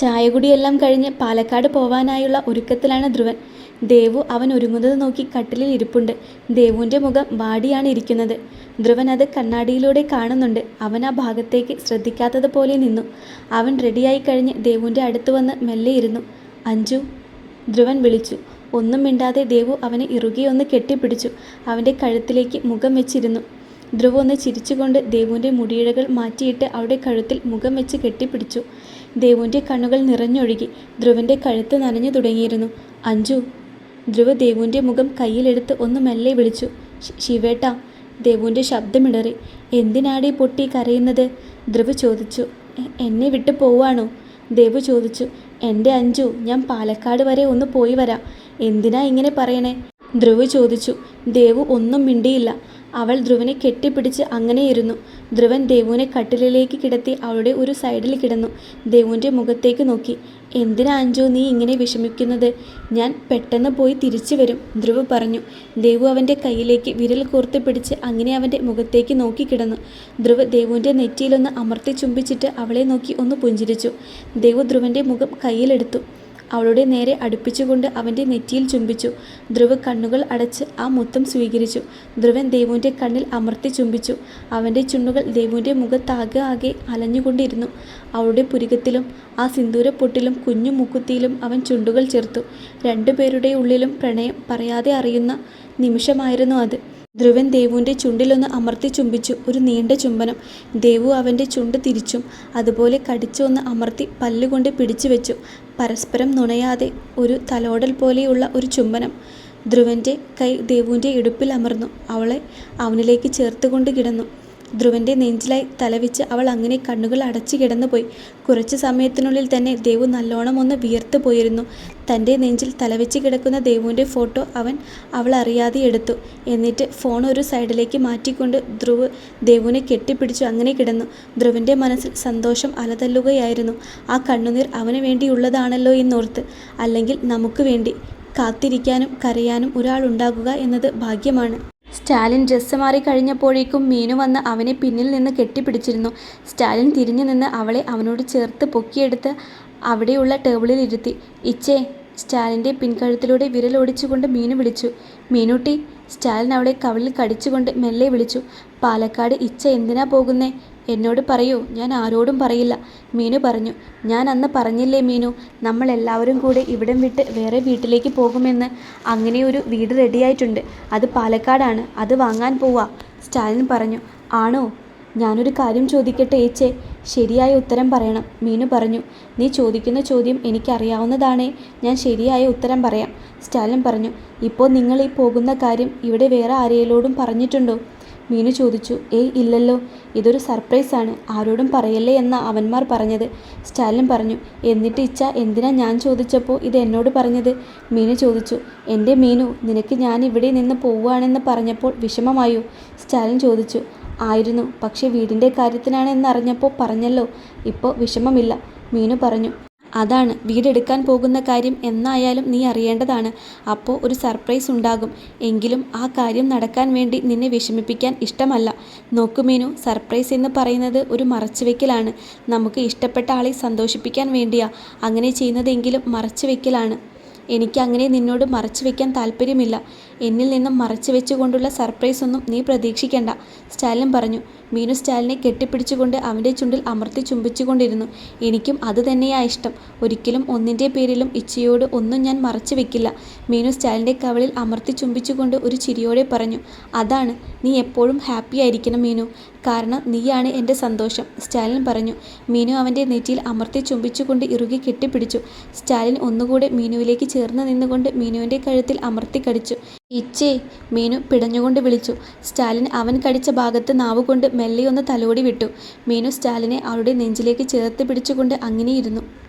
ചായകുടിയെല്ലാം കഴിഞ്ഞ് പാലക്കാട് പോവാനായുള്ള ഒരുക്കത്തിലാണ് ധ്രുവൻ. ദേവു അവൻ ഒരുങ്ങുന്നത് നോക്കി കട്ടിലിൽ ഇരിപ്പുണ്ട്. ദേവുവിൻ്റെ മുഖം വാടിയാണ് ഇരിക്കുന്നത്. ധ്രുവൻ അത് കണ്ണാടിയിലൂടെ കാണുന്നുണ്ട്. അവൻ ആ ഭാഗത്തേക്ക് ശ്രദ്ധിക്കാത്തതുപോലെ നിന്നു. അവൻ റെഡിയായി കഴിഞ്ഞ് ദേവുവിൻ്റെ അടുത്ത് വന്ന് മെല്ലെ ഇരുന്നു. അഞ്ജു, ധ്രുവൻ വിളിച്ചു. ഒന്നും മിണ്ടാതെ ദേവു അവനെ ഇറുകെ ഒന്ന് കെട്ടിപ്പിടിച്ചു. അവൻ്റെ കഴുത്തിലേക്ക് മുഖം വെച്ചിരുന്നു. ധ്രുവ് ഒന്ന് ചിരിച്ചുകൊണ്ട് ദേവുവിൻ്റെ മുടിയിഴകൾ മാറ്റിയിട്ട് അവളുടെ കഴുത്തിൽ മുഖം വെച്ച് കെട്ടിപ്പിടിച്ചു. ദേവുവിൻ്റെ കണ്ണുകൾ നിറഞ്ഞൊഴുകി. ധ്രുവൻ്റെ കഴുത്ത് നനഞ്ഞു തുടങ്ങിയിരുന്നു. അഞ്ജു. ധ്രുവ് ദേവുവിൻ്റെ മുഖം കയ്യിലെടുത്ത് ഒന്ന് മെല്ലെ വിളിച്ചു. ശിവേട്ടാ. ദേവുവിൻ്റെ ശബ്ദമിടറി. എന്തിനാടി പൊട്ടി കരയുന്നത്? ധ്രുവ് ചോദിച്ചു. എന്നെ വിട്ടു പോവാണോ? ദേവു ചോദിച്ചു. എൻ്റെ അഞ്ജു, ഞാൻ പാലക്കാട് വരെ ഒന്ന് പോയി വരാം. എന്തിനാ ഇങ്ങനെ പറയണേ? ധ്രുവ് ചോദിച്ചു. ദേവു ഒന്നും മിണ്ടിയില്ല. അവൾ ധ്രുവനെ കെട്ടിപ്പിടിച്ച് അങ്ങനെയിരുന്നു. ധ്രുവൻ ദേവുവിനെ കട്ടിലിലേക്ക് കിടത്തി അവളുടെ ഒരു സൈഡിൽ കിടന്നു. ദേവുവിൻ്റെ മുഖത്തേക്ക് നോക്കി. എന്തിനാ അഞ്ജു നീ ഇങ്ങനെ വിഷമിക്കുന്നത്? ഞാൻ പെട്ടെന്ന് പോയി തിരിച്ചു വരും, ധ്രുവ് പറഞ്ഞു. ദേവു അവൻ്റെ കയ്യിലേക്ക് വിരൽ കോർത്ത് പിടിച്ച് അങ്ങനെ അവൻ്റെ മുഖത്തേക്ക് നോക്കി കിടന്നു. ധ്രുവ് ദേവുവിൻ്റെ നെറ്റിയിലൊന്ന് അമർത്തി ചുംബിച്ചിട്ട് അവളെ നോക്കി ഒന്ന് പുഞ്ചിരിച്ചു. ദേവു ധ്രുവൻ്റെ മുഖം കയ്യിലെടുത്തു. അവളുടെ നേരെ അടുപ്പിച്ചുകൊണ്ട് അവൻ്റെ നെറ്റിയിൽ ചുംബിച്ചു. ധ്രുവ് കണ്ണുകൾ അടച്ച് ആ മുത്തം സ്വീകരിച്ചു. ധ്രുവൻ ദേവുവിൻ്റെ കണ്ണിൽ അമർത്തി ചുംബിച്ചു. അവൻ്റെ ചുണ്ടുകൾ ദേവുവിൻ്റെ മുഖത്താകെ അലഞ്ഞുകൊണ്ടിരുന്നു. അവളുടെ പുരികത്തിലും ആ സിന്ദൂരപ്പൊട്ടിലും കുഞ്ഞു മൂക്കുത്തിയിലും അവൻ ചുണ്ടുകൾ ചേർത്തു. രണ്ടുപേരുടെ ഉള്ളിലും പ്രണയം പറയാതെ അറിയുന്ന നിമിഷമായിരുന്നു അത്. ധ്രുവൻ ദേവുവിൻ്റെ ചുണ്ടിലൊന്ന് അമർത്തി ചുംബിച്ചു. ഒരു നീണ്ട ചുംബനം. ദേവു അവൻ്റെ ചുണ്ട് തിരിച്ചും അതുപോലെ കടിച്ചു ഒന്ന് അമർത്തി പല്ലുകൊണ്ട് പിടിച്ചു വെച്ചു. പരസ്പരം നുണയാതെ ഒരു തലോടൽ പോലെയുള്ള ഒരു ചുംബനം. ധ്രുവൻ്റെ കൈ ദേവുവിൻ്റെ ഇടുപ്പിൽ അമർന്നു. അവളെ അവനിലേക്ക് ചേർത്തുകൊണ്ട് കിടന്നു. ധ്രുവൻ്റെ നെഞ്ചിലായി തലവിച്ച് അവൾ അങ്ങനെ കണ്ണുകൾ അടച്ചു കിടന്നുപോയി. കുറച്ചു സമയത്തിനുള്ളിൽ തന്നെ ദേവു നല്ലോണം ഒന്ന് വിയർത്തു പോയിരുന്നു. തൻ്റെ നെഞ്ചിൽ തലവെച്ച് കിടക്കുന്ന ദേവുവിൻ്റെ ഫോട്ടോ അവൾ അറിയാതെ എടുത്തു. എന്നിട്ട് ഫോൺ ഒരു സൈഡിലേക്ക് മാറ്റിക്കൊണ്ട് ധ്രുവ് ദേവുവിനെ കെട്ടിപ്പിടിച്ചു അങ്ങനെ കിടന്നു. ധ്രുവൻ്റെ മനസ്സിൽ സന്തോഷം അലതല്ലുകയായിരുന്നു. ആ കണ്ണുനീർ അവന് വേണ്ടിയുള്ളതാണല്ലോ എന്നോർത്ത്. അല്ലെങ്കിൽ നമുക്ക് വേണ്ടി കാത്തിരിക്കാനും കരയാനും ഒരാളുണ്ടാകുക എന്നത് ഭാഗ്യമാണ്. സ്റ്റാലിൻ ഡ്രസ്സ് മാറി കഴിഞ്ഞപ്പോഴേക്കും മീനു വന്ന് അവനെ പിന്നിൽ നിന്ന് കെട്ടിപ്പിടിച്ചിരുന്നു. സ്റ്റാലിൻ തിരിഞ്ഞു നിന്ന് അവളെ അവനോട് ചേർത്ത് പൊക്കിയെടുത്ത് അവിടെയുള്ള ടേബിളിൽ ഇരുത്തി. ഇച്ചേ. സ്റ്റാലിൻ്റെ പിൻകഴുത്തിലൂടെ വിരലോടിച്ചുകൊണ്ട് മീനു വിളിച്ചു. മീനൂട്ടി. സ്റ്റാലിൻ അവളെ കവിളിൽ കടിച്ചുകൊണ്ട് മെല്ലെ വിളിച്ചു. പാലക്കാട് ഇച്ച എന്തിനാ പോകുന്നേ? എന്നോട് പറയൂ, ഞാൻ ആരോടും പറയില്ല, മീനു പറഞ്ഞു. ഞാൻ അന്ന് പറഞ്ഞില്ലേ മീനു, നമ്മൾ എല്ലാവരും കൂടെ ഇവിടം വിട്ട് വേറെ വീട്ടിലേക്ക് പോകുമെന്ന്. അങ്ങനെ ഒരു വീട് റെഡിയായിട്ടുണ്ട്. അത് പാലക്കാടാണ്. അത് വാങ്ങാൻ പോവാ, സ്റ്റാലിൻ പറഞ്ഞു. ആണോ? ഞാനൊരു കാര്യം ചോദിക്കട്ടെ ഏച്ചേ? ശരിയായ ഉത്തരം പറയണം, മീനു പറഞ്ഞു. നീ ചോദിക്കുന്ന ചോദ്യം എനിക്കറിയാവുന്നതാണേ, ഞാൻ ശരിയായ ഉത്തരം പറയാം, സ്റ്റാലിൻ പറഞ്ഞു. ഇപ്പോൾ നിങ്ങൾ ഈ പോകുന്ന കാര്യം ഇവിടെ വേറെ ആരെയോടും പറഞ്ഞിട്ടുണ്ടോ? മീനു ചോദിച്ചു. ഏയ് ഇല്ലല്ലോ, ഇതൊരു സർപ്രൈസാണ്, ആരോടും പറയല്ലേ എന്നാ അവന്മാർ പറഞ്ഞത്, സ്റ്റാലിൻ പറഞ്ഞു. എന്നിട്ട് ഇച്ച എന്തിനാ ഞാൻ ചോദിച്ചപ്പോൾ ഇത് എന്നോട് പറഞ്ഞത്? മീനു ചോദിച്ചു. എൻ്റെ മീനു, നിനക്ക് ഞാൻ ഇവിടെ നിന്ന് പോവുകയാണെന്ന് പറഞ്ഞപ്പോൾ വിഷമമായോ? സ്റ്റാലിൻ ചോദിച്ചു. ആയിരുന്നു, പക്ഷേ വീടിൻ്റെ കാര്യത്തിനാണ് എന്നറിഞ്ഞപ്പോൾ പറഞ്ഞല്ലോ. ഇപ്പോൾ വിഷമമില്ല, മീനു പറഞ്ഞു. അതാണ്, വീടെടുക്കാൻ പോകുന്ന കാര്യം എന്നായാലും നീ അറിയേണ്ടതാണ്. അപ്പോൾ ഒരു സർപ്രൈസ് ഉണ്ടാകും. എങ്കിലും ആ കാര്യം നടക്കാൻ വേണ്ടി നിന്നെ വിഷമിപ്പിക്കാൻ ഇഷ്ടമല്ല. നോക്കു മീനു, സർപ്രൈസ് എന്ന് പറയുന്നത് ഒരു മറച്ചുവെക്കലാണ്. നമുക്ക് ഇഷ്ടപ്പെട്ട ആളെ സന്തോഷിപ്പിക്കാൻ വേണ്ടിയാ അങ്ങനെ ചെയ്യുന്നതെങ്കിലും മറച്ചുവെക്കലാണ്. എനിക്കങ്ങനെ നിന്നോട് മറച്ചു വയ്ക്കാൻ താല്പര്യമില്ല. എന്നിൽ നിന്നും മറച്ചു വെച്ചുകൊണ്ടുള്ള സർപ്രൈസ് ഒന്നും നീ പ്രതീക്ഷിക്കേണ്ട, സ്റ്റാലിൻ പറഞ്ഞു. മീനു സ്റ്റാലിനെ കെട്ടിപ്പിടിച്ചുകൊണ്ട് അവൻ്റെ ചുണ്ടിൽ അമർത്തി ചുംബിച്ചുകൊണ്ടിരുന്നു. എനിക്കും അത് തന്നെയാ ഇഷ്ടം. ഒരിക്കലും ഒന്നിൻ്റെ പേരിലും ഇച്ചയോട് ഒന്നും ഞാൻ മറച്ചു വെക്കില്ല, മീനു സ്റ്റാലിൻ്റെ കവളിൽ അമർത്തി ചുംബിച്ചുകൊണ്ട് ഒരു ചിരിയോടെ പറഞ്ഞു. അതാണ്, നീ എപ്പോഴും ഹാപ്പി ആയിരിക്കണം മീനു, കാരണം നീയാണ് എൻ്റെ സന്തോഷം, സ്റ്റാലിൻ പറഞ്ഞു. മീനു അവൻ്റെ നെറ്റിയിൽ അമർത്തി ചുംബിച്ചുകൊണ്ട് ഇറുകി കെട്ടിപ്പിടിച്ചു. സ്റ്റാലിൻ ഒന്നുകൂടെ മീനുവിലേക്ക് ചേർന്ന് നിന്നുകൊണ്ട് മീനുവിൻ്റെ കഴുത്തിൽ അമർത്തി കടിച്ചു. ഇച്ചേ, മീനു പിടഞ്ഞുകൊണ്ട് വിളിച്ചു. സ്റ്റാലിൻ അവൻ കടിച്ച ഭാഗത്ത് നാവുകൊണ്ട് മെല്ലെയൊന്ന് തലോടി വിട്ടു. മീനു സ്റ്റാലിനെ അവളുടെ നെഞ്ചിലേക്ക് ചേർത്ത് പിടിച്ചുകൊണ്ട് അങ്ങനെയിരുന്നു.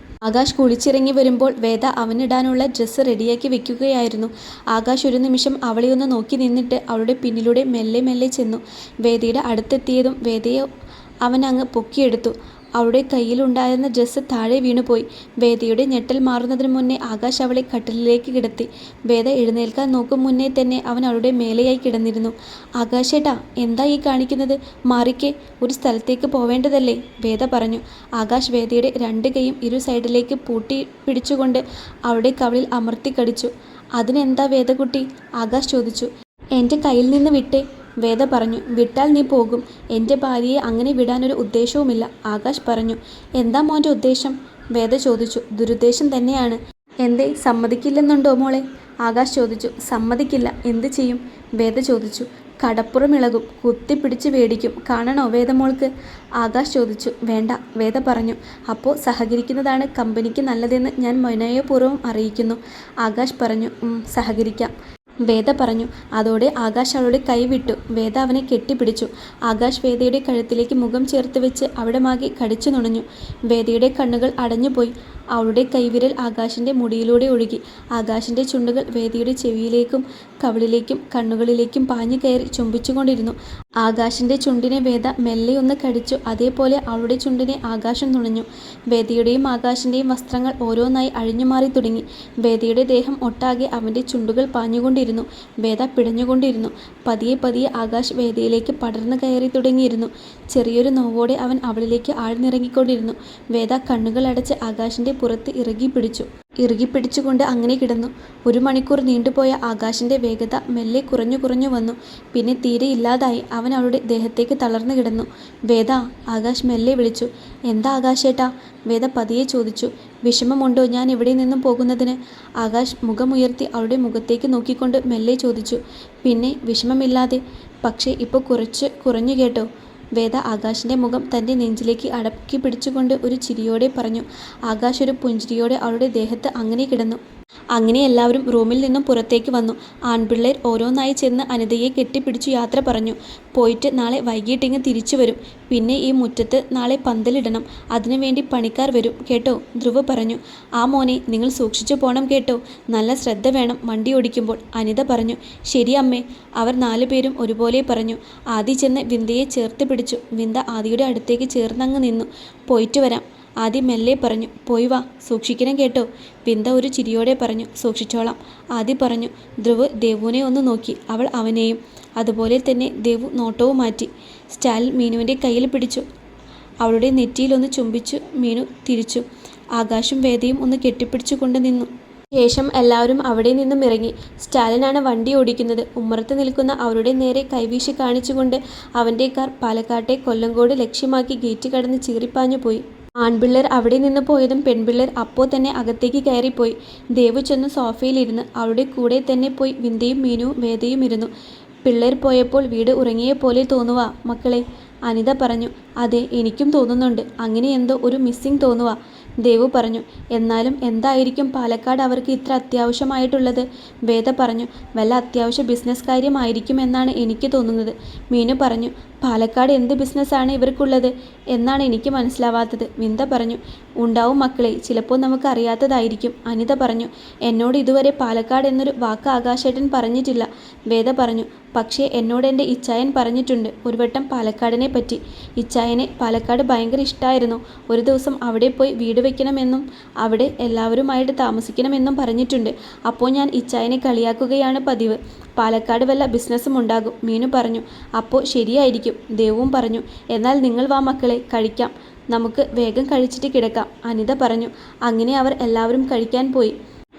ആകാശ് കുളിച്ചിറങ്ങി വരുമ്പോൾ വേദ അവനിടാനുള്ള ഡ്രസ്സ് റെഡിയാക്കി വെക്കുകയായിരുന്നു. ആകാശ് ഒരു നിമിഷം അവളെ ഒന്ന് നോക്കി നിന്നിട്ട് അവളുടെ പിന്നിലൂടെ മെല്ലെ മെല്ലെ ചെന്നു. വേദയുടെ അടുത്തെത്തിയതും വേദയെ അവൻ അങ്ങ് പൊക്കിയെടുത്തു. അവളുടെ കയ്യിലുണ്ടായിരുന്ന ഡ്രസ്സ് താഴെ വീണുപോയി. വേദയുടെ ഞെട്ടൽ മാറുന്നതിന് മുന്നേ ആകാശ് അവളെ കട്ടിലിലേക്ക് കിടത്തി. വേദ എഴുന്നേൽക്കാൻ നോക്കും മുന്നേ തന്നെ അവൻ അവളുടെ മേലെയായി കിടന്നിരുന്നു. ആകാശേട്ടാ, എന്താ ഈ കാണിക്കുന്നത്? മാറിക്കേ, ഒരു സ്ഥലത്തേക്ക് പോവേണ്ടതല്ലേ? വേദ പറഞ്ഞു. ആകാശ് വേദയുടെ 2 കൈയും ഇരു സൈഡിലേക്ക് പൂട്ടി പിടിച്ചുകൊണ്ട് അവളുടെ കവിളിൽ അമർത്തി കടിച്ചു. അതിനെന്താ വേദക്കുട്ടി? ആകാശ് ചോദിച്ചു. എൻ്റെ കയ്യിൽ നിന്ന് വിട്ടേ, വേദ പറഞ്ഞു. വിട്ടാൽ നീ പോകും. എൻ്റെ ഭാര്യയെ അങ്ങനെ വിടാനൊരു ഉദ്ദേശവുമില്ല, ആകാശ് പറഞ്ഞു. എന്താ മോൻ്റെ ഉദ്ദേശം? വേദ ചോദിച്ചു. ദുരുദ്ദേശം തന്നെയാണ്. എന്തേ, സമ്മതിക്കില്ലെന്നുണ്ടോ മോളെ? ആകാശ് ചോദിച്ചു. സമ്മതിക്കില്ല. എന്ത് ചെയ്യും? വേദ ചോദിച്ചു. കടപ്പുറം ഇളകും, കുത്തിപ്പിടിച്ച് വേടിക്കും. കാണണോ വേദമോൾക്ക്? ആകാശ് ചോദിച്ചു. വേണ്ട, വേദ പറഞ്ഞു. അപ്പോൾ സഹകരിക്കുന്നതാണ് കമ്പനിക്ക് നല്ലതെന്ന് ഞാൻ വിനയപൂർവ്വം അറിയിക്കുന്നു, ആകാശ് പറഞ്ഞു. സഹകരിക്കാം, വേദ പറഞ്ഞു. അതോടെ ആകാശ് അവളുടെ കൈ വിട്ടു. വേദ അവനെ കെട്ടിപ്പിടിച്ചു. ആകാശ് വേദയുടെ കഴുത്തിലേക്ക് മുഖം ചേർത്ത് വെച്ച് അവിടെ മാകെ കടിച്ചു നുണഞ്ഞു. വേദയുടെ കണ്ണുകൾ അടഞ്ഞുപോയി. അവളുടെ കൈവിരൽ ആകാശിൻ്റെ മുടിയിലൂടെ ഒഴുകി. ആകാശിൻ്റെ ചുണ്ടുകൾ വേദയുടെ ചെവിയിലേക്കും കവിളിലേക്കും കണ്ണുകളിലേക്കും പാഞ്ഞു കയറി ചുംബിച്ചുകൊണ്ടിരുന്നു. ആകാശിൻ്റെ ചുണ്ടിനെ വേദ മെല്ലെ ഒന്ന് കടിച്ചു. അതേപോലെ അവളുടെ ചുണ്ടിനെ ആകാശം നുണഞ്ഞു. വേദയുടെയും ആകാശിൻ്റെയും വസ്ത്രങ്ങൾ ഓരോന്നായി അഴിഞ്ഞുമാറി തുടങ്ങി. വേദയുടെ ദേഹം ഒട്ടാകെ അവൻ്റെ ചുണ്ടുകൾ പാഞ്ഞുകൊണ്ടിരുന്നു. വേദ പിടഞ്ഞുകൊണ്ടിരുന്നു. പതിയെ പതിയെ ആകാശ് വേദയിലേക്ക് പടർന്നു കയറി തുടങ്ങിയിരുന്നു. ചെറിയൊരു നോവോടെ അവൻ അവളിലേക്ക് ആഴ്ന്നിറങ്ങിക്കൊണ്ടിരുന്നു. വേദ കണ്ണുകൾ അടച്ച് ആകാശിൻ്റെ പുറത്ത് ഇറുകിപ്പിടിച്ചുകൊണ്ട് അങ്ങനെ കിടന്നു. 1 മണിക്കൂർ നീണ്ടുപോയ ആകാശിൻ്റെ വേഗത മെല്ലെ കുറഞ്ഞു കുറഞ്ഞു വന്നു. പിന്നെ തീരെ ഇല്ലാതായി. അവൻ അവളുടെ ദേഹത്തേക്ക് തളർന്നു കിടന്നു. വേദ, ആകാശ് മെല്ലെ വിളിച്ചു. എന്താ ആകാശേട്ടാ? വേദ പതിയെ ചോദിച്ചു. വിഷമമുണ്ടോ ഞാൻ ഇവിടെ നിന്നും പോകുന്നതിന്? ആകാശ് മുഖമുയർത്തി അവളുടെ മുഖത്തേക്ക് നോക്കിക്കൊണ്ട് മെല്ലെ ചോദിച്ചു. പിന്നെ വിഷമമില്ലാതെ, പക്ഷേ ഇപ്പോൾ കുറഞ്ഞു കേട്ടോ. വേദ ആകാശിൻ്റെ മുഖം തൻ്റെ നെഞ്ചിലേക്ക് അടക്കി പിടിച്ചുകൊണ്ട് ഒരു ചിരിയോടെ പറഞ്ഞു. ആകാശ് ഒരു പുഞ്ചിരിയോടെ അവളുടെ ദേഹത്ത് അങ്ങനെ കിടന്നു. അങ്ങനെ എല്ലാവരും റൂമിൽ നിന്നും പുറത്തേക്ക് വന്നു. ആൺപിള്ളേർ ഓരോന്നായി ചെന്ന് അനിതയെ കെട്ടിപ്പിടിച്ചു യാത്ര പറഞ്ഞു. പോയിട്ട് നാളെ വൈകിട്ടിങ്ങ് തിരിച്ചു വരും. പിന്നെ ഈ മുറ്റത്ത് നാളെ പന്തലിടണം. അതിനുവേണ്ടി പണിക്കാർ വരും കേട്ടോ, ധ്രുവ് പറഞ്ഞു. ആ മോനെ, നിങ്ങൾ സൂക്ഷിച്ചു പോണം കേട്ടോ. നല്ല ശ്രദ്ധ വേണം വണ്ടി ഓടിക്കുമ്പോൾ, അനിത പറഞ്ഞു. ശരി അമ്മേ, അവർ 4 പേരും ഒരുപോലെ പറഞ്ഞു. ആദി ചെന്ന് വിന്ദയെ ചേർത്ത് പിടിച്ചു. വിന്ദ ആദിയുടെ അടുത്തേക്ക് ചേർന്നങ്ങ് നിന്നു. പോയിട്ട് വരാം, ആദി മെല്ലെ പറഞ്ഞു. പോയി വാ, സൂക്ഷിക്കണം കേട്ടോ, വിന്ദ ഒരു ചിരിയോടെ പറഞ്ഞു. സൂക്ഷിച്ചോളാം, ആദി പറഞ്ഞു. ധ്രുവ് ദേവുവിനെ ഒന്ന് നോക്കി. അവൾ അവനെയും. അതുപോലെ തന്നെ ദേവു നോട്ടവും മാറ്റി. സ്റ്റാലിൻ മീനുവിൻ്റെ കയ്യിൽ പിടിച്ചു. അവളുടെ നെറ്റിയിലൊന്ന് ചുംബിച്ചു. മീനു തിരിച്ചു. ആകാശും വേദയും ഒന്ന് കെട്ടിപ്പിടിച്ചു കൊണ്ട് നിന്നു. ശേഷം എല്ലാവരും അവിടെ നിന്നും ഇറങ്ങി. സ്റ്റാലിനാണ് വണ്ടി ഓടിക്കുന്നത്. ഉമ്മറത്ത് നിൽക്കുന്ന അവരുടെ നേരെ കൈവീശി കാണിച്ചുകൊണ്ട് അവൻ്റെ കാർ പാലക്കാട്ടെ കൊല്ലങ്കോട് ലക്ഷ്യമാക്കി ഗേറ്റ് കടന്ന് ചീറിപ്പാഞ്ഞു പോയി. ആൺപിള്ളേർ അവിടെ നിന്ന് പോയതും പെൺപിള്ളേർ അപ്പോൾ തന്നെ അകത്തേക്ക് കയറിപ്പോയി. ദേവു ചെന്ന് സോഫയിലിരുന്ന്. അവളുടെ കൂടെ തന്നെ പോയി വിന്ദയും മീനുവും വേദയും ഇരുന്നു. പിള്ളേർ പോയപ്പോൾ വീട് ഉറങ്ങിയ പോലെ തോന്നുവാ മക്കളെ, അനിത പറഞ്ഞു. അതെ, എനിക്കും തോന്നുന്നുണ്ട്. അങ്ങനെ എന്തോ ഒരു മിസ്സിങ് തോന്നുവാ, ദേവു പറഞ്ഞു. എന്നാലും എന്തായിരിക്കും പാലക്കാട് അവർക്ക് ഇത്ര അത്യാവശ്യമായിട്ടുള്ളത്? വേദ പറഞ്ഞു. വല്ല അത്യാവശ്യ ബിസിനസ് കാര്യമായിരിക്കുമെന്നാണ് എനിക്ക് തോന്നുന്നത്, മീനു പറഞ്ഞു. പാലക്കാട് എന്ത് ബിസിനസ്സാണ് ഇവർക്കുള്ളത് എന്നാണ് എനിക്ക് മനസ്സിലാവാത്തത്, വിന്ദ പറഞ്ഞു. ഉണ്ടാവും മക്കളെ, ചിലപ്പോൾ നമുക്ക് അറിയാത്തതായിരിക്കും, അനിത പറഞ്ഞു. എന്നോട് ഇതുവരെ പാലക്കാട് എന്നൊരു വാക്ക് ആകാശേട്ടൻ പറഞ്ഞിട്ടില്ല, വേദ പറഞ്ഞു. പക്ഷേ എന്നോട് എൻ്റെ ഇച്ചായൻ പറഞ്ഞിട്ടുണ്ട് ഒരു വട്ടം പാലക്കാടിനെ പറ്റി. ഇച്ചായനെ പാലക്കാട് ഭയങ്കര ഇഷ്ടമായിരുന്നു. ഒരു ദിവസം അവിടെ പോയി വീട് വയ്ക്കണമെന്നും അവിടെ എല്ലാവരുമായിട്ട് താമസിക്കണമെന്നും പറഞ്ഞിട്ടുണ്ട്. അപ്പോൾ ഞാൻ ഇച്ചായനെ കളിയാക്കുകയാണ് പതിവ്. പാലക്കാട് വല്ല ബിസിനസ്സും ഉണ്ടാകും, മീനു പറഞ്ഞു. അപ്പോൾ ശരിയായിരിക്കും, ദേവും പറഞ്ഞു. എന്നാൽ നിങ്ങൾ വാ മക്കളെ, കഴിക്കാം. നമുക്ക് വേഗം കഴിച്ചിട്ട് കിടക്കാം, അനിത പറഞ്ഞു. അങ്ങനെ അവർ എല്ലാവരും കഴിക്കാൻ പോയി.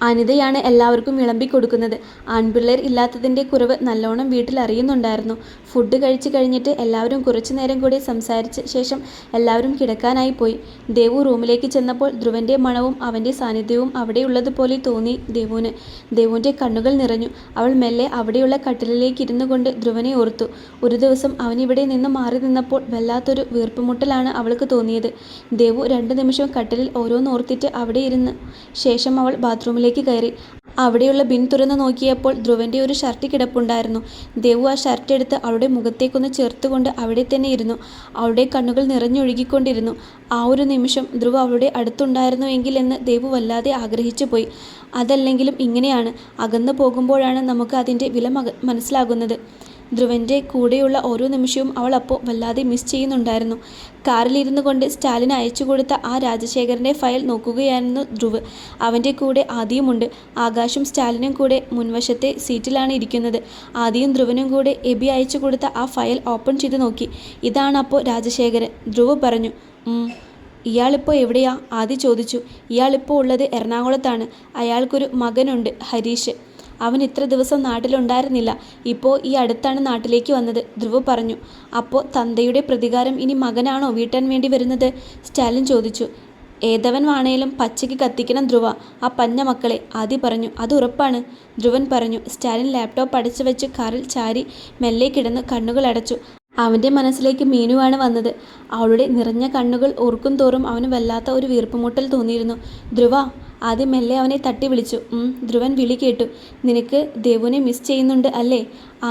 അനിതയാണ് എല്ലാവർക്കും വിളമ്പിക്കൊടുക്കുന്നത്. ആൺപിള്ളേർ ഇല്ലാത്തതിൻ്റെ കുറവ് നല്ലോണം വീട്ടിൽ അറിയുന്നുണ്ടായിരുന്നു. ഫുഡ് കഴിച്ചു കഴിഞ്ഞിട്ട് എല്ലാവരും കുറച്ചു നേരം കൂടി സംസാരിച്ച ശേഷം എല്ലാവരും കിടക്കാനായി പോയി. ദേവു റൂമിലേക്ക് ചെന്നപ്പോൾ ധ്രുവൻ്റെ മണവും അവൻ്റെ സാന്നിധ്യവും അവിടെയുള്ളതുപോലെ തോന്നി ദേവുവിന്. ദേവുവിൻ്റെ കണ്ണുകൾ നിറഞ്ഞു. അവൾ മെല്ലെ അവിടെയുള്ള കട്ടിലിലേക്ക് ഇരുന്നു കൊണ്ട് ധ്രുവനെ ഓർത്തു. ഒരു ദിവസം അവനിവിടെ നിന്ന് മാറി നിന്നപ്പോൾ വല്ലാത്തൊരു വീർപ്പുമുട്ടലാണ് അവൾക്ക് തോന്നിയത്. ദേവു 2 നിമിഷം കട്ടിലിൽ ഓരോന്നോർത്തിട്ട് അവിടെ ഇരുന്ന് ശേഷം അവൾ ബാത്റൂമിലേക്ക് കയറി. അവിടെയുള്ള ബിൻ തുറന്നു നോക്കിയപ്പോൾ ധ്രുവൻ്റെ ഒരു ഷർട്ട് കിടപ്പുണ്ടായിരുന്നു. ദേവു ആ ഷർട്ട് എടുത്ത് അവളുടെ മുഖത്തേക്കൊന്ന് ചേർത്തുകൊണ്ട് അവിടെ തന്നെ ഇരുന്നു. അവളുടെ കണ്ണുകൾ നിറഞ്ഞൊഴുകിക്കൊണ്ടിരുന്നു. ആ ഒരു നിമിഷം ധ്രുവ് അവളുടെ അടുത്തുണ്ടായിരുന്നു എങ്കിൽ എന്ന് ദേവു വല്ലാതെ ആഗ്രഹിച്ചു പോയി. അതല്ലെങ്കിലും ഇങ്ങനെയാണ്, അകന്നു പോകുമ്പോഴാണ് നമുക്ക് അതിൻ്റെ വില മനസ്സിലാകുന്നത്. ധ്രുവൻ്റെ കൂടെയുള്ള ഓരോ നിമിഷവും അവൾ അപ്പോൾ വല്ലാതെ മിസ് ചെയ്യുന്നുണ്ടായിരുന്നു. കാറിലിരുന്നു കൊണ്ട് സ്റ്റാലിന് അയച്ചു കൊടുത്ത ആ രാജശേഖരൻ്റെ ഫയൽ നോക്കുകയായിരുന്നു ധ്രുവ്. അവൻ്റെ കൂടെ ആദിയുമുണ്ട്. ആകാശും സ്റ്റാലിനും കൂടെ മുൻവശത്തെ സീറ്റിലാണ് ഇരിക്കുന്നത്. ആദിയും ധ്രുവനും കൂടെ എബി അയച്ചു കൊടുത്ത ആ ഫയൽ ഓപ്പൺ ചെയ്ത് നോക്കി. ഇതാണപ്പോൾ രാജശേഖരൻ. ധ്രുവ് പറഞ്ഞു. ഇയാളിപ്പോൾ എവിടെയാ? ആദി ചോദിച്ചു. ഇയാളിപ്പോൾ ഉള്ളത് എറണാകുളത്താണ്. അയാൾക്കൊരു മകനുണ്ട്, ഹരീഷ്. അവൻ ഇത്ര ദിവസം നാട്ടിലുണ്ടായിരുന്നില്ല. ഇപ്പോൾ ഈ അടുത്താണ് നാട്ടിലേക്ക് വന്നത്, ധ്രുവ് പറഞ്ഞു. അപ്പോൾ തന്തയുടെ പ്രതികാരം ഇനി മകനാണോ വീട്ടാൻ വേണ്ടി വരുന്നത്? സ്റ്റാലിൻ ചോദിച്ചു. ഏതവൻ വാണേലും പച്ചയ്ക്ക് കത്തിക്കണം ധ്രുവ, ആ പഞ്ഞ മക്കളെ, ആദി പറഞ്ഞു. അത് ഉറപ്പാണ്, ധ്രുവൻ പറഞ്ഞു. സ്റ്റാലിൻ ലാപ്ടോപ്പ് അടച്ചു വെച്ച് കാറിൽ ചാരി മെല്ലെ കിടന്ന് കണ്ണുകൾ അടച്ചു. അവൻ്റെ മനസ്സിലേക്ക് മീനുവാണ് വന്നത്. അവളുടെ നിറഞ്ഞ കണ്ണുകൾ ഓർക്കും തോറും അവന് വല്ലാത്ത ഒരു വീർപ്പുമുട്ടൽ തോന്നിയിരുന്നു. ധ്രുവ, ആദ്യം മെല്ലെ അവനെ തട്ടി വിളിച്ചു. ധ്രുവൻ വിളി കേട്ടു. നിനക്ക് ദേവുവിനെ മിസ് ചെയ്യുന്നുണ്ട് അല്ലേ?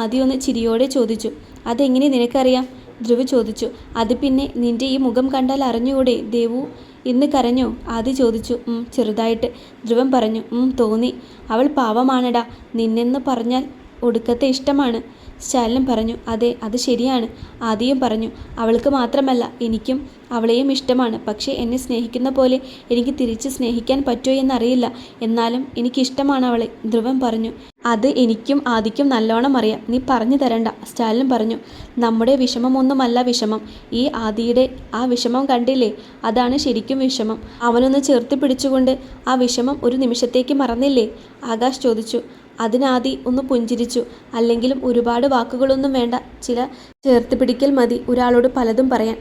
ആദ്യം ഒന്ന് ചിരിയോടെ ചോദിച്ചു. അതെങ്ങനെ നിനക്കറിയാം? ധ്രുവ് ചോദിച്ചു. അത് പിന്നെ നിന്റെ ഈ മുഖം കണ്ടാൽ അറിഞ്ഞുകൂടെ ദേവു ഇന്ന് കരഞ്ഞോ? ആദി ചോദിച്ചു. ചെറുതായിട്ട്, ധ്രുവൻ പറഞ്ഞു. തോന്നി. അവൾ പാവമാണടാ. നിന്നെന്ന് പറഞ്ഞാൽ ഒടുക്കത്തെ ഇഷ്ടമാണ്, സ്റ്റാലിൻ പറഞ്ഞു. അതെ, അത് ശരിയാണ്, ആദിയും പറഞ്ഞു. അവൾക്ക് മാത്രമല്ല എനിക്കും അവളെയും ഇഷ്ടമാണ്. പക്ഷേ എന്നെ സ്നേഹിക്കുന്ന പോലെ എനിക്ക് തിരിച്ച് സ്നേഹിക്കാൻ പറ്റുമോ എന്നറിയില്ല. എന്നാലും എനിക്കിഷ്ടമാണ് അവളെ, ധ്രുവൻ പറഞ്ഞു. അത് എനിക്കും ആദിക്കും നല്ലോണം അറിയാം. നീ പറഞ്ഞു തരണ്ട, സ്റ്റാലിൻ പറഞ്ഞു. നമ്മുടെ വിഷമമൊന്നുമല്ല വിഷമം. ഈ ആദിയുടെ ആ വിഷമം കണ്ടില്ലേ? അതാണ് ശരിക്കും വിഷമം. അവനൊന്ന് ചേർത്ത് പിടിച്ചുകൊണ്ട് ആ വിഷമം ഒരു നിമിഷത്തേക്ക് മറന്നില്ലേ? ആകാശ് ചോദിച്ചു. അതിനാദി ഒന്ന് പുഞ്ചിരിച്ചു. അല്ലെങ്കിലും ഒരുപാട് വാക്കുകളൊന്നും വേണ്ട, ചില ചേർത്ത് പിടിക്കൽ മതി ഒരാളോട് പലതും പറയാൻ.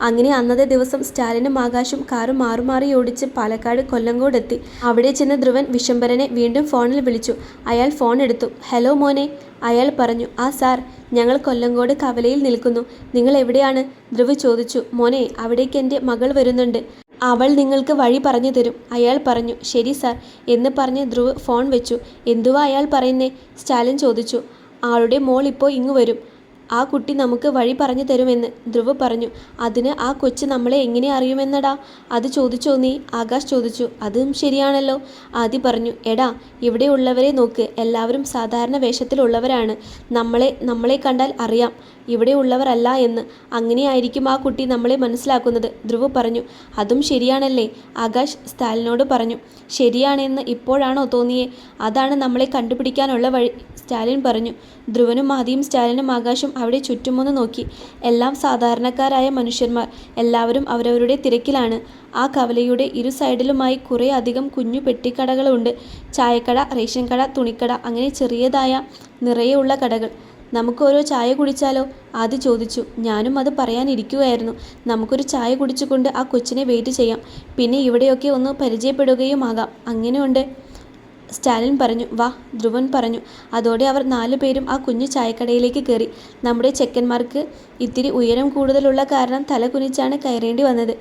അങ്ങനെ അന്നത്തെ ദിവസം സ്റ്റാലിനും ആകാശും കാറ് മാറി ഓടിച്ച് പാലക്കാട് കൊല്ലങ്കോടെത്തി. അവിടെ ചെന്ന് ധ്രുവൻ വിശംബരനെ വീണ്ടും ഫോണിൽ വിളിച്ചു. അയാൾ ഫോൺ എടുത്തു. ഹലോ മോനെ, അയാൾ പറഞ്ഞു. ആ സാർ, ഞങ്ങൾ കൊല്ലങ്കോട് കവലയിൽ നിൽക്കുന്നു. നിങ്ങൾ എവിടെയാണ്? ധ്രുവ് ചോദിച്ചു. മോനെ, അവിടേക്ക് എൻ്റെ മകൾ വരുന്നുണ്ട്. അവൾ നിങ്ങൾക്ക് വഴി പറഞ്ഞു തരും, അയാൾ പറഞ്ഞു. ശരി സാർ എന്ന് പറഞ്ഞ് ധ്രുവ് ഫോൺ വെച്ചു. എന്തുവാ അയാൾ പറയുന്നേ? സ്റ്റാലിൻ ചോദിച്ചു. ആളുടെ മോൾ ഇപ്പോൾ ഇങ്ങു വരും. ആ കുട്ടി നമുക്ക് വഴി പറഞ്ഞു തരുമെന്ന്, ധ്രുവ് പറഞ്ഞു. അതിന് ആ കൊച്ച് നമ്മളെ എങ്ങനെ അറിയുമെന്നടാ? അത് ചോദിച്ചോ നീ? ആകാശ് ചോദിച്ചു. അതും ശരിയാണല്ലോ, ആദി പറഞ്ഞു. എടാ, ഇവിടെ ഉള്ളവരെ നോക്ക്, എല്ലാവരും സാധാരണ വേഷത്തിലുള്ളവരാണ്. നമ്മളെ കണ്ടാൽ അറിയാം ഇവിടെ ഉള്ളവരല്ല എന്ന്. അങ്ങനെയായിരിക്കും ആ കുട്ടി നമ്മളെ മനസ്സിലാക്കുന്നത്, ധ്രുവ് പറഞ്ഞു. അതും ശരിയാണല്ലേ, ആകാശ് സ്റ്റാലിനോട് പറഞ്ഞു. ശരിയാണെന്ന് ഇപ്പോഴാണോ തോന്നിയേ? അതാണ് നമ്മളെ കണ്ടുപിടിക്കാനുള്ള വഴി, സ്റ്റാലിൻ പറഞ്ഞു. ധ്രുവനും ആദിയും സ്റ്റാലിനും ആകാശും അവിടെ ചുറ്റുമൊന്ന് നോക്കി. എല്ലാം സാധാരണക്കാരായ മനുഷ്യന്മാർ. എല്ലാവരും അവരവരുടെ തിരക്കിലാണ്. ആ കവലയുടെ ഇരു സൈഡിലുമായി കുറേ അധികം കുഞ്ഞു പെട്ടിക്കടകളുണ്ട്. ചായക്കട, റേഷൻ കട, തുണിക്കട, അങ്ങനെ ചെറിയതായ നിറയെ കടകൾ. നമുക്കോരോ ചായ കുടിച്ചാലോ? ആദി ചോദിച്ചു. ഞാനും അത് പറയാനിരിക്കുകയായിരുന്നു. നമുക്കൊരു ചായ കുടിച്ചുകൊണ്ട് ആ കൊച്ചിനെ വെയിറ്റ് ചെയ്യാം. പിന്നെ ഇവിടെയൊക്കെ ഒന്ന് പരിചയപ്പെടുകയുമാകാം. അങ്ങനെയുണ്ട്, സ്റ്റാലിൻ പറഞ്ഞു. വാ, ധ്രുവൻ പറഞ്ഞു. അതോടെ അവർ 4 പേരും ആ കുഞ്ഞു ചായക്കടയിലേക്ക് കയറി. നമ്മുടെ ചെക്കന്മാർക്ക് ഇത്തിരി ഉയരം കൂടുതലുള്ള കാരണം തല കുനിച്ചാണ് കയറേണ്ടി വന്നത്.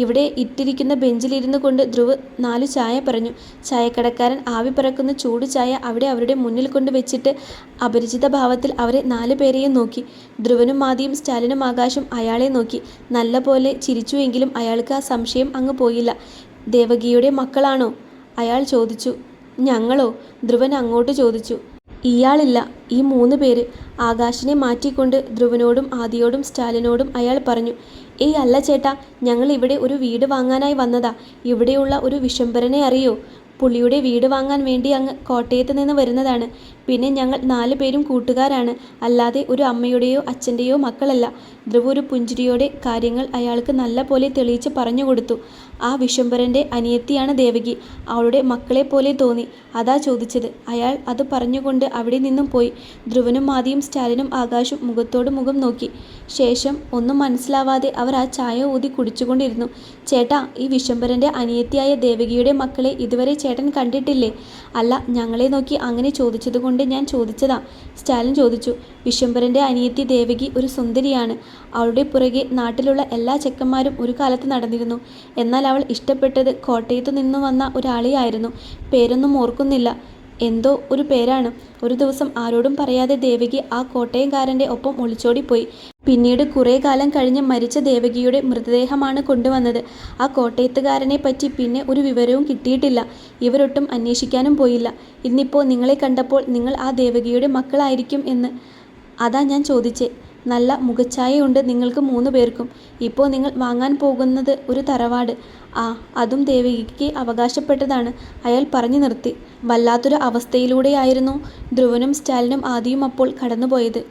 ഇവിടെ ഇട്ടിരിക്കുന്ന ബെഞ്ചിലിരുന്നു കൊണ്ട് ധ്രുവ് 4 ചായ പറഞ്ഞു. ചായക്കടക്കാരൻ ആവി പറക്കുന്ന ചൂട് ചായ അവിടെ അവരുടെ മുന്നിൽ കൊണ്ട് വെച്ചിട്ട് അപരിചിത ഭാവത്തിൽ അവരെ 4 പേരെയും നോക്കി. ധ്രുവനും ആദിയും സ്റ്റാലിനും ആകാശും അയാളെ നോക്കി. നല്ല പോലെ ചിരിച്ചുവെങ്കിലും അയാൾക്ക് ആ സംശയം അങ്ങ് പോയില്ല. ദേവകിയുടെ മക്കളാണോ? അയാൾ ചോദിച്ചു. ഞങ്ങളോ? ധ്രുവൻ അങ്ങോട്ട് ചോദിച്ചു. ഇയാളില്ല, ഈ 3 പേര്. ആകാശിനെ മാറ്റിക്കൊണ്ട് ധ്രുവനോടും ആദിയോടും സ്റ്റാലിനോടും അയാൾ പറഞ്ഞു. ഏയ് അല്ല ചേട്ടാ, ഞങ്ങൾ ഇവിടെ ഒരു വീട് വാങ്ങാനായി വന്നതാ. ഇവിടെയുള്ള ഒരു വിശംബരനെ അറിയോ? പുള്ളിയുടെ വീട് വാങ്ങാൻ വേണ്ടി അങ്ങ് കോട്ടയത്ത് നിന്ന് വരുന്നതാണ്. പിന്നെ ഞങ്ങൾ 4 പേരും കൂട്ടുകാരാണ്, അല്ലാതെ ഒരു അമ്മയുടെയോ അച്ഛൻ്റെയോ മക്കളല്ല. ധ്രുവ് ഒരു പുഞ്ചിരിയോടെ കാര്യങ്ങൾ അയാൾക്ക് നല്ല പോലെ തെളിയിച്ച് പറഞ്ഞു കൊടുത്തു. ആ വിശംബരൻ്റെ അനിയത്തിയാണ് ദേവകി. അവളുടെ മക്കളെ പോലെ തോന്നി, അതാ ചോദിച്ചത്. അയാൾ അത് പറഞ്ഞുകൊണ്ട് അവിടെ നിന്നും പോയി. ധ്രുവനും ആദിയും സ്റ്റാലിനും ആകാശും മുഖത്തോട് മുഖം നോക്കി. ശേഷം ഒന്നും മനസ്സിലാവാതെ അവർ ആ ചായ ഊതി കുടിച്ചുകൊണ്ടിരുന്നു. ചേട്ടാ, ഈ വിശംബരൻ്റെ അനിയത്തിയായ ദേവകിയുടെ മക്കളെ ഇതുവരെ ചേട്ടൻ കണ്ടിട്ടില്ലേ? അല്ല, ഞങ്ങളെ നോക്കി അങ്ങനെ ചോദിച്ചതുകൊണ്ട് ഞാൻ ചോദിച്ചതാ, സ്റ്റാലിൻ ചോദിച്ചു. വിശംബരൻ്റെ അനിയത്തി ദേവകി ഒരു സുന്ദരിയാണ്. അവളുടെ പുറകെ നാട്ടിലുള്ള എല്ലാ ചെക്കന്മാരും ഒരു കാലത്ത് നടന്നിരുന്നു. എന്നാൽ അവൾ ഇഷ്ടപ്പെട്ടത് കോട്ടയത്തു നിന്നു വന്ന ഒരാളെയായിരുന്നു. പേരൊന്നും ഓർക്കുന്നില്ല, എന്തോ ഒരു പേരാണ്. ഒരു ദിവസം ആരോടും പറയാതെ ദേവകി ആ കോട്ടയംകാരൻ്റെ ഒപ്പം ഒളിച്ചോടിപ്പോയി. പിന്നീട് കുറേ കാലം കഴിഞ്ഞ് മരിച്ച ദേവകിയുടെ മൃതദേഹമാണ് കൊണ്ടുവന്നത്. ആ കോട്ടയത്തുകാരനെ പറ്റി പിന്നെ ഒരു വിവരവും കിട്ടിയിട്ടില്ല. ഇവരൊട്ടും അന്വേഷിക്കാനും പോയില്ല. ഇന്നിപ്പോൾ നിങ്ങളെ കണ്ടപ്പോൾ നിങ്ങൾ ആ ദേവകിയുടെ മക്കളായിരിക്കും എന്ന് അതാ ഞാൻ ചോദിച്ചേ. നല്ല മുഖച്ഛായയുണ്ട് നിങ്ങൾക്ക് 3 പേർക്കും. ഇപ്പോൾ നിങ്ങൾ വാങ്ങാൻ പോകുന്നത് ഒരു തറവാട്. ആ, അതും ദേവകിക്ക് അവകാശപ്പെട്ടതാണ്. അയാൾ പറഞ്ഞു നിർത്തി. വല്ലാത്തൊരു അവസ്ഥയിലൂടെയായിരുന്നു ധ്രുവനും സ്റ്റാലിനും ആദിയും അപ്പോൾ കടന്നുപോയത്.